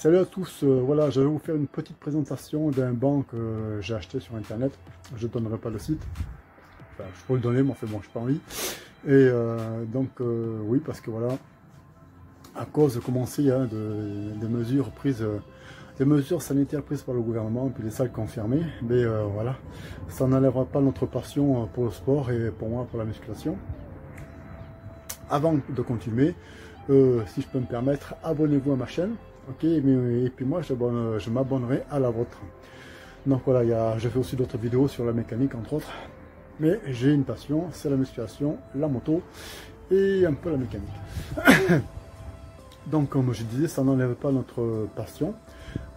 Salut à tous, voilà, je vais vous faire une petite présentation d'un banc que j'ai acheté sur internet. Je ne donnerai pas le site, enfin je peux le donner mais enfin bon, je n'ai pas envie. Et oui, parce que voilà, à cause de commencer hein, des mesures prises, des mesures sanitaires prises par le gouvernement et puis les salles confirmées, mais voilà, ça n'enlèvera pas notre passion pour le sport et pour moi pour la musculation. Avant de continuer, si je peux me permettre, abonnez-vous à ma chaîne. Ok, et puis moi je m'abonnerai à la vôtre. Donc voilà, je fais aussi d'autres vidéos sur la mécanique entre autres. Mais j'ai une passion, c'est la musculation, la moto et un peu la mécanique. Donc comme je disais, ça n'enlève pas notre passion.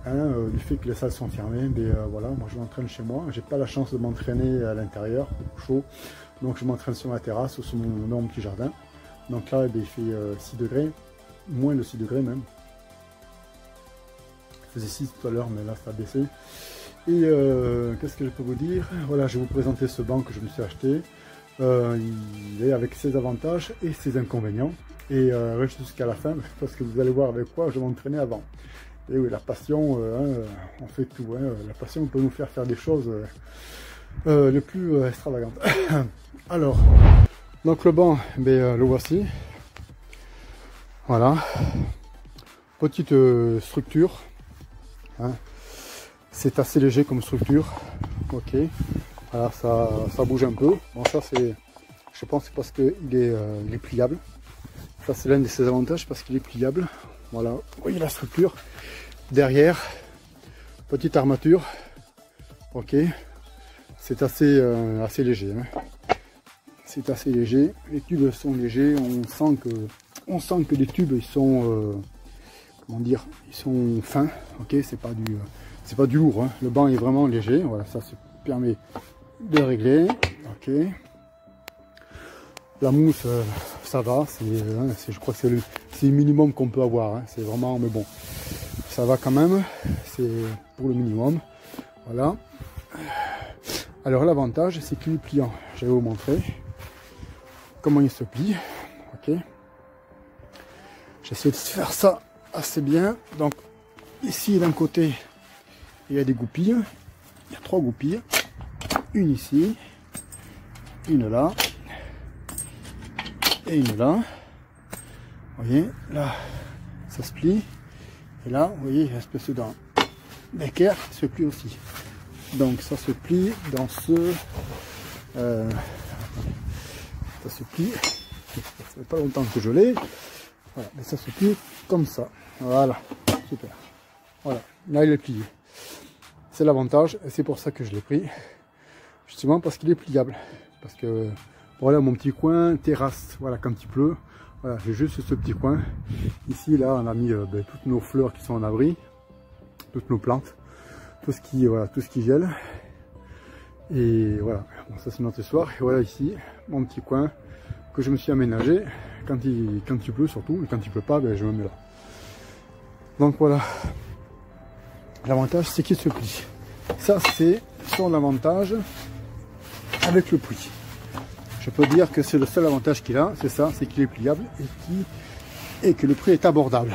Hein, du fait que les salles sont fermées, mais voilà, moi je m'entraîne chez moi. J'ai pas la chance de m'entraîner à l'intérieur, chaud. Donc je m'entraîne sur ma terrasse ou sur mon petit jardin. Donc là il fait 6 degrés, moins de 6 degrés même. Il faisait 6 tout à l'heure, mais là ça a baissé. Et qu'est-ce que je peux vous dire? Voilà, je vais vous présenter ce banc que je me suis acheté. Il est avec ses avantages et ses inconvénients. Et reste jusqu'à la fin, parce que vous allez voir avec quoi je m'entraînais avant. Et oui, la passion, on fait tout. Hein, la passion peut nous faire des choses les plus extravagantes. Alors, donc le banc, le voici. Voilà. Petite structure. Hein. C'est assez léger comme structure. Ok. Alors ça bouge un peu. Bon, ça c'est, je pense, parce qu'il est pliable. Ça c'est l'un de ses avantages parce qu'il est pliable. Voilà. Vous voyez la structure. Derrière, petite armature. Ok. C'est assez léger. Hein. C'est assez léger. Les tubes sont légers. On sent que les tubes ils sont comment dire, ils sont fins. Ok. C'est pas du lourd. Hein. Le banc est vraiment léger. Voilà. Ça se permet de régler. Ok. La mousse, ça va. Je crois que c'est le minimum qu'on peut avoir. Hein. C'est vraiment, mais bon, ça va quand même. C'est pour le minimum. Voilà. Alors l'avantage, c'est qu'il est pliant. Je vais vous montrer comment il se plie. Ok. J'essaie de faire ça assez bien. Donc ici d'un côté, il y a des goupilles. Il y a 3 goupilles. Une ici, une là et une là. Vous voyez, là, ça se plie. Et là, vous voyez, il y a une espèce d'équerre qui se plie aussi. Donc ça se plie dans ce... ça se plie. Ça fait pas longtemps que je l'ai. Voilà, mais ça se plie comme ça. Voilà, super. Voilà, là il est plié. C'est l'avantage et c'est pour ça que je l'ai pris. Justement parce qu'il est pliable. Parce que voilà mon petit coin terrasse. Voilà, quand il pleut. Voilà, j'ai juste ce petit coin. Ici, là, on a mis toutes nos fleurs qui sont en abri. Toutes nos plantes. Tout ce qui gèle. Et voilà, bon, ça c'est notre histoire. Et voilà ici, mon petit coin que je me suis aménagé. Quand il pleut surtout. Et quand il pleut pas, je me mets là. Donc voilà. L'avantage, c'est qu'il se plie. Ça, c'est son avantage avec le prix. Je peux dire que c'est le seul avantage qu'il a, c'est ça, c'est qu'il est pliable et que le prix est abordable.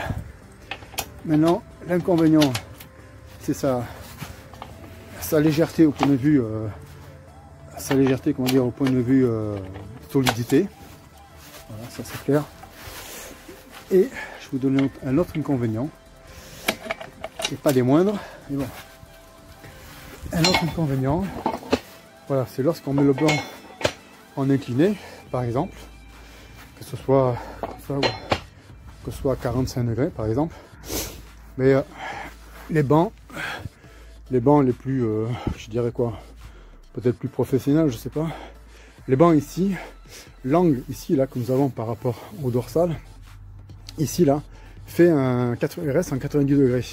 Maintenant, l'inconvénient, c'est sa légèreté au point de vue, au point de vue solidité. Voilà, ça c'est clair. Et je vous donne un autre inconvénient, et pas des moindres, mais bon. Un autre inconvénient, voilà, c'est lorsqu'on met le banc en incliné, par exemple, que ce soit à 45 degrés, par exemple, mais les bancs les plus, je dirais quoi, peut-être plus professionnels, je sais pas, les bancs ici, l'angle ici là que nous avons par rapport au dorsal, ici là, reste en 90 degrés.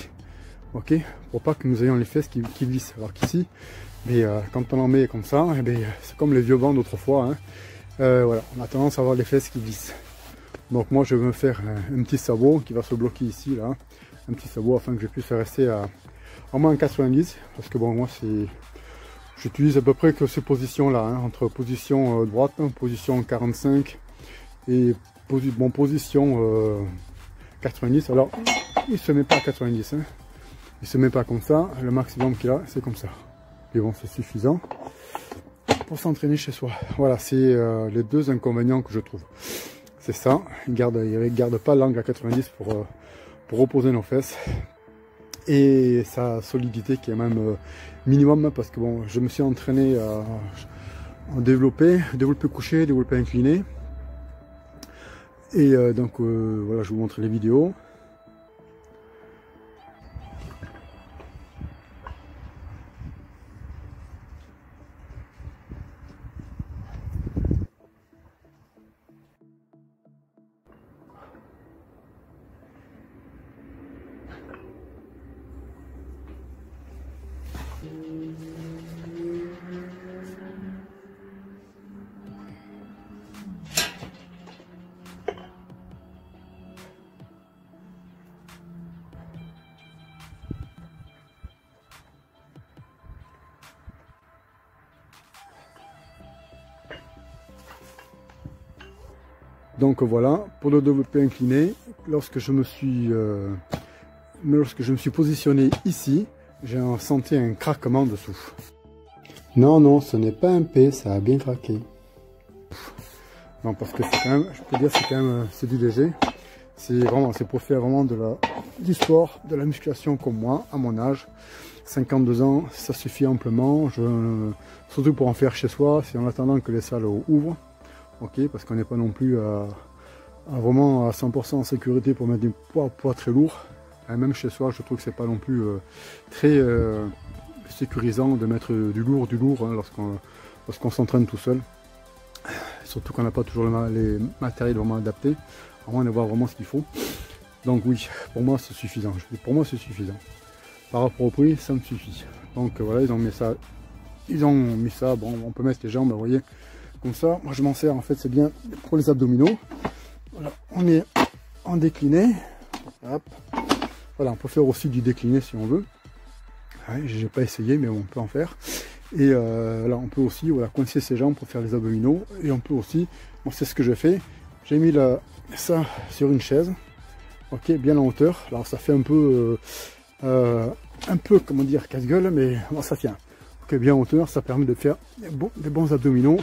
Ok, pour pas que nous ayons les fesses qui glissent. Alors qu'ici, quand on en met comme ça, c'est comme les vieux bancs d'autrefois. Hein. Voilà, on a tendance à avoir les fesses qui glissent. Donc moi, je vais me faire un petit sabot qui va se bloquer ici, là, un petit sabot afin que je puisse rester à moins 90, parce que bon, moi j'utilise à peu près que ces positions-là, hein, entre position droite, position 45 et position 90. Alors il se met pas à 90, hein. Il se met pas comme ça, le maximum qu'il a c'est comme ça. Et bon, c'est suffisant pour s'entraîner chez soi. Voilà, c'est les deux inconvénients que je trouve. C'est ça, il garde pas l'angle à 90 pour reposer nos fesses. Et sa solidité qui est même minimum, parce que bon, je me suis entraîné en développé couché, développé incliné. Et donc voilà, je vous montre les vidéos. Donc voilà, pour le développé incliné, lorsque je me suis positionné ici, j'ai senti un craquement dessous. Non, non, ce n'est pas un P, ça a bien craqué. Non, parce que c'est quand même, je peux dire, c'est quand même, c'est du léger. C'est vraiment, c'est pour faire vraiment du sport, de la musculation comme moi, à mon âge. 52 ans, ça suffit amplement. Surtout pour en faire chez soi, si en attendant que les salles ouvrent. Ok, parce qu'on n'est pas non plus vraiment à 100% en sécurité pour mettre des poids très lourds. Et même chez soi, je trouve que c'est pas non plus très sécurisant de mettre du lourd hein, lorsqu'on s'entraîne tout seul. Surtout qu'on n'a pas toujours les matériels vraiment adaptés, à moins d'avoir vraiment ce qu'il faut. Donc oui, pour moi c'est suffisant. Pour moi c'est suffisant. Par rapport au prix, ça me suffit. Donc voilà, ils ont mis ça. Bon, on peut mettre les jambes, vous voyez. Comme ça, moi je m'en sers en fait, c'est bien pour les abdominaux. Voilà, on est en décliné. Hop. Voilà, on peut faire aussi du décliné si on veut. Ouais, j'ai pas essayé, mais on peut en faire. Et là, on peut aussi coincer ses jambes pour faire les abdominaux. Et on peut aussi, bon, c'est ce que je fais. J'ai mis ça sur une chaise, ok, bien en hauteur. Alors ça fait un peu comment dire, casse-gueule, mais bon, ça tient. Ok, bien en hauteur, ça permet de faire des bons abdominaux.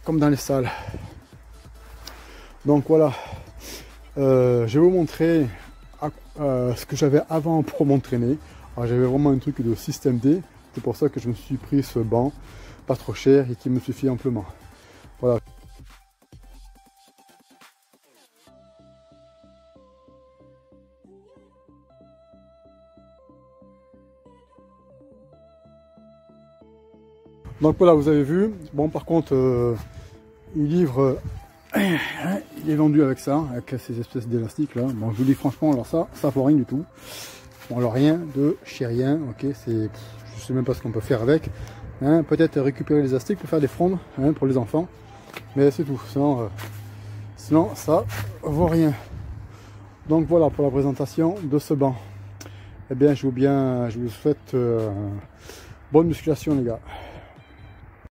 Comme dans les salles. Donc voilà, je vais vous montrer ce que j'avais avant pour m'entraîner. J'avais vraiment un truc de système D, c'est pour ça que je me suis pris ce banc, pas trop cher et qui me suffit amplement. Voilà. Donc voilà, vous avez vu. Bon, par contre, il livre, il est vendu avec ça, avec ces espèces d'élastiques là. Bon, je vous dis franchement, alors ça vaut rien du tout. Bon, alors rien de chez rien, ok, je sais même pas ce qu'on peut faire avec. Hein, peut-être récupérer les élastiques pour faire des frondes hein, pour les enfants, mais c'est tout. Sinon, ça vaut rien. Donc voilà pour la présentation de ce banc. Eh bien, je vous souhaite bonne musculation les gars.